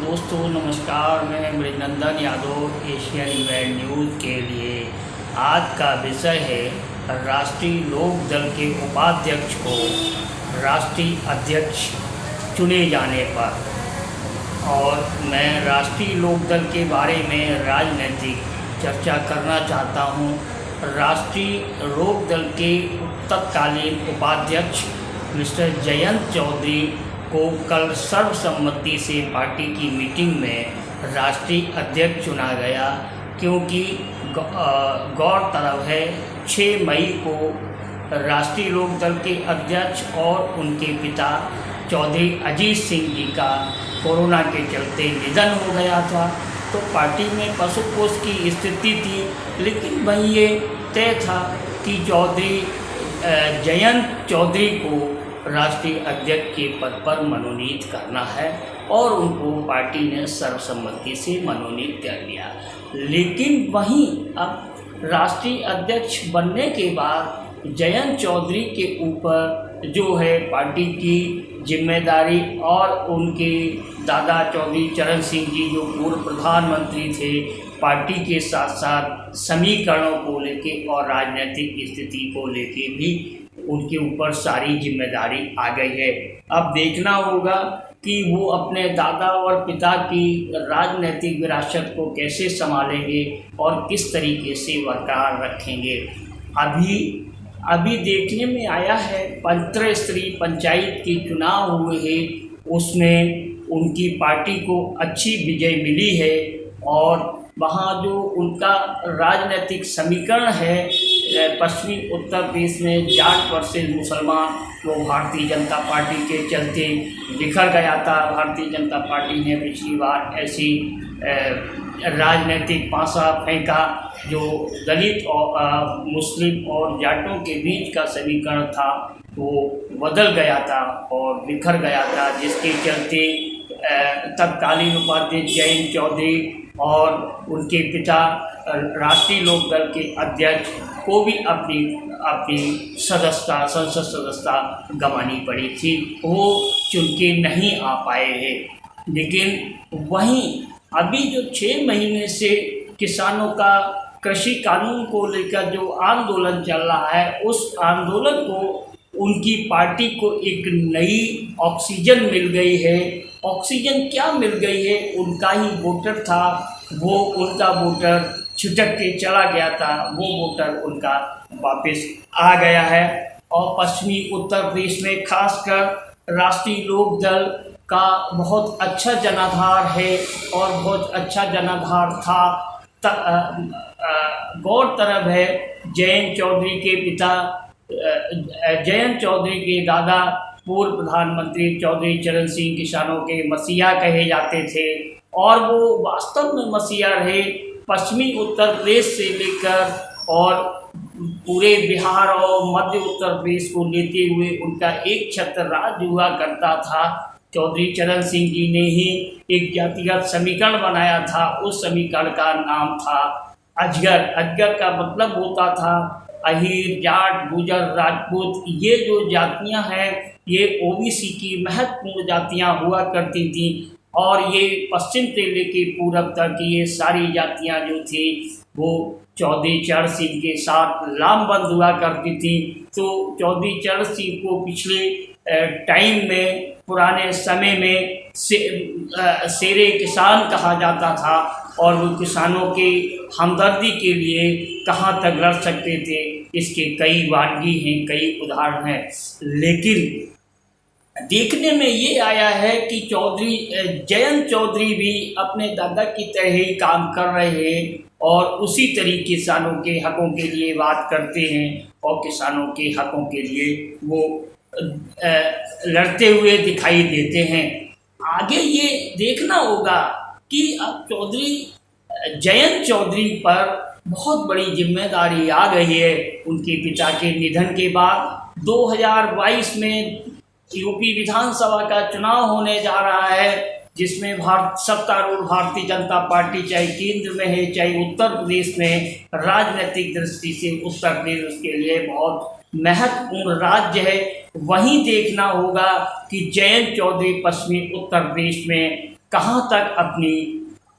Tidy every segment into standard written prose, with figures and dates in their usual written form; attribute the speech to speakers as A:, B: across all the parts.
A: दोस्तों नमस्कार, मैं मृगनंदन यादव एशियन इवेंट न्यूज़ के लिए आज का विषय है राष्ट्रीय लोक दल के उपाध्यक्ष को राष्ट्रीय अध्यक्ष चुने जाने पर। और मैं राष्ट्रीय लोक दल के बारे में राजनीतिक चर्चा करना चाहता हूं। राष्ट्रीय लोक दल के तत्कालीन उपाध्यक्ष मिस्टर जयंत चौधरी को कल सर्वसम्मति से पार्टी की मीटिंग में राष्ट्रीय अध्यक्ष चुना गया, क्योंकि गौरतलब है 6 मई को राष्ट्रीय लोक दल के अध्यक्ष और उनके पिता चौधरी अजीत सिंह जी का कोरोना के चलते निधन हो गया था। तो पार्टी में पसोपेश की स्थिति थी, लेकिन वहीं ये तय था कि चौधरी जयंत चौधरी को राष्ट्रीय अध्यक्ष के पद पर मनोनीत करना है और उनको पार्टी ने सर्वसम्मति से मनोनीत कर लिया। लेकिन वहीं अब राष्ट्रीय अध्यक्ष बनने के बाद जयंत चौधरी के ऊपर जो है पार्टी की जिम्मेदारी और उनके दादा चौधरी चरण सिंह जी जो पूर्व प्रधानमंत्री थे, पार्टी के साथ साथ समीकरणों को लेके और राजनीतिक स्थिति को लेके भी उनके ऊपर सारी जिम्मेदारी आ गई है। अब देखना होगा कि वो अपने दादा और पिता की राजनीतिक विरासत को कैसे संभालेंगे और किस तरीके से बरकरार रखेंगे। अभी देखने में आया है पंचस्तरीय पंचायत के चुनाव हुए हैं, उसमें उनकी पार्टी को अच्छी विजय मिली है और वहाँ जो उनका राजनीतिक समीकरण है पश्चिमी उत्तर प्रदेश में जाट वर्सेस मुसलमान, वो भारतीय जनता पार्टी के चलते बिखर गया था। भारतीय जनता पार्टी ने पिछली बार ऐसी राजनीतिक पासा फेंका जो दलित और मुस्लिम और जाटों के बीच का समीकरण था वो बदल गया था और बिखर गया था, जिसके चलते तत्कालीन उपाध्यक्ष जयंत चौधरी और उनके पिता राष्ट्रीय लोक दल के अध्यक्ष को भी अपनी सदस्यता संसद सदस्यता गंवानी पड़ी थी। वो चुन के नहीं आ पाए हैं। लेकिन वहीं अभी जो 6 महीने से किसानों का कृषि कानून को लेकर जो आंदोलन चल रहा है, उस आंदोलन को उनकी पार्टी को एक नई ऑक्सीजन मिल गई है। ऑक्सीजन क्या मिल गई है? उनका ही वोटर था, वो उनका वोटर छिटक के चला गया था, वो वोटर उनका वापस आ गया है। और पश्चिमी उत्तर प्रदेश में खासकर राष्ट्रीय लोक दल का बहुत अच्छा जनाधार है और बहुत अच्छा जनाधार था। गौरतलब है जयंत चौधरी के पिता जयंत चौधरी के दादा पूर्व प्रधानमंत्री चौधरी चरण सिंह किसानों के मसीहा कहे जाते थे और वो वास्तव में मसीहा रहे। पश्चिमी उत्तर प्रदेश से लेकर और पूरे बिहार और मध्य उत्तर प्रदेश को लेते हुए उनका एक छत्र राज्य हुआ करता था। चौधरी चरण सिंह जी ने ही एक जातिगत समीकरण बनाया था, उस समीकरण का नाम था अजगर। अजगर का मतलब होता था अहीर, जाट, गुजर, राजपूत। ये जो जातियां हैं ये ओबीसी की महत्वपूर्ण जातियां हुआ करती थी और ये पश्चिम से लेके पूरब तक ये सारी जातियां जो थी वो चौधरी चरण सिंह के साथ लामबंद हुआ करती थी। तो चौधरी चरण सिंह को पिछले टाइम में पुराने समय में शेरे किसान कहा जाता था और वो किसानों के हमदर्दी के लिए कहाँ तक लड़ सकते थे, इसके कई वानगी हैं, कई उदाहरण हैं। लेकिन देखने में ये आया है कि जयंत चौधरी भी अपने दादा की तरह ही काम कर रहे हैं और उसी तरीके किसानों के हकों के लिए बात करते हैं और किसानों के हकों के लिए वो लड़ते हुए दिखाई देते हैं। आगे ये देखना होगा कि अब जयंत चौधरी पर बहुत बड़ी जिम्मेदारी आ गई है उनके पिता के निधन के बाद। 2022 में यूपी विधानसभा का चुनाव होने जा रहा है, जिसमें सत्तारूढ़ भारतीय जनता पार्टी चाहे केंद्र में है चाहे उत्तर प्रदेश में, राजनीतिक दृष्टि से उत्तर प्रदेश उसके लिए बहुत महत्वपूर्ण राज्य है। वहीं देखना होगा कि जयंत चौधरी पश्चिमी उत्तर प्रदेश में कहाँ तक अपनी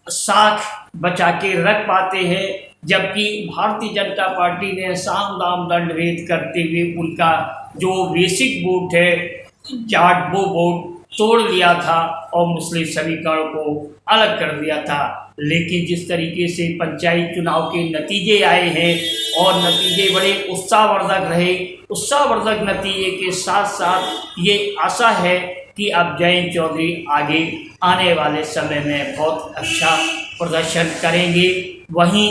A: साख बचा के रख पाते हैं, जबकि भारतीय जनता पार्टी ने साम दाम दंड भेद करते हुए उनका जो बेसिक वोट है जाट वो वोट तोड़ लिया था और मुस्लिम समीकरण को अलग कर दिया था। लेकिन जिस तरीके से पंचायत चुनाव के नतीजे आए हैं और नतीजे बड़े उत्साहवर्धक रहे, उत्साहवर्धक नतीजे के साथ साथ ये आशा है कि अब जयंत चौधरी आगे आने वाले समय में बहुत अच्छा प्रदर्शन करेंगे। वहीं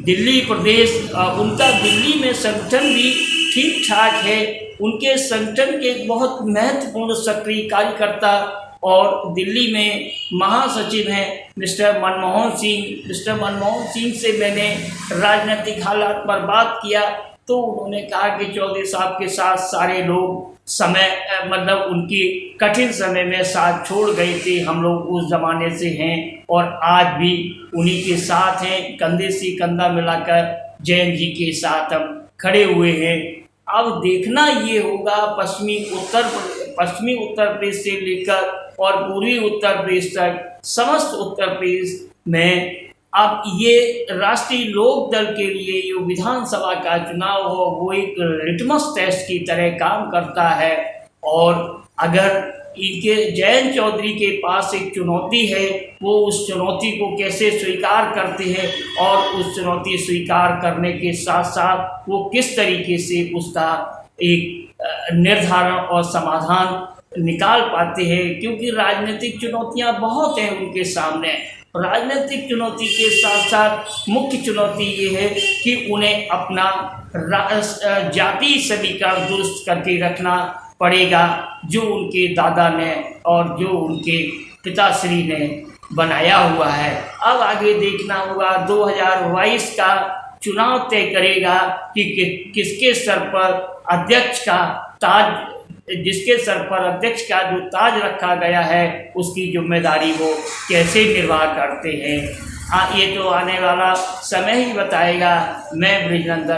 A: दिल्ली प्रदेश उनका दिल्ली में संगठन भी ठीक ठाक है। उनके संगठन के बहुत महत्वपूर्ण सक्रिय कार्यकर्ता और दिल्ली में महासचिव हैं मिस्टर मनमोहन सिंह। मिस्टर मनमोहन सिंह से मैंने राजनीतिक हालात पर बात किया तो उन्होंने कहा कि चौधरी साहब के साथ सारे लोग समय मतलब उनकी कठिन समय में साथ छोड़ गए थे, हम लोग उस ज़माने से हैं और आज भी उन्हीं के साथ हैं, कंधे से कंधा मिलाकर जयंत जी के साथ हम खड़े हुए हैं। अब देखना ये होगा पश्चिमी उत्तर प्रदेश से लेकर और पूर्वी उत्तर प्रदेश तक समस्त उत्तर प्रदेश में अब ये राष्ट्रीय लोक दल के लिए जो विधानसभा का चुनाव हो वो एक लिटमस टेस्ट की तरह काम करता है। और अगर इनके जयंत चौधरी के पास एक चुनौती है, वो उस चुनौती को कैसे स्वीकार करते हैं और उस चुनौती स्वीकार करने के साथ साथ वो किस तरीके से उसका एक निर्धारण और समाधान निकाल पाते हैं, क्योंकि राजनीतिक चुनौतियां बहुत हैं उनके सामने। राजनीतिक चुनौती के साथ साथ मुख्य चुनौती ये है कि उन्हें अपना जाति समीकरण दुरुस्त करके रखना पड़ेगा, जो उनके दादा ने और जो उनके पिताश्री ने बनाया हुआ है। अब आगे देखना होगा 2022 का चुनाव तय करेगा कि किसके सर पर अध्यक्ष का ताज, जिसके सर पर अध्यक्ष का जो ताज रखा गया है उसकी जिम्मेदारी वो कैसे निर्वाह करते हैं। ये तो आने वाला समय ही बताएगा। मैं ब्रिजनंदन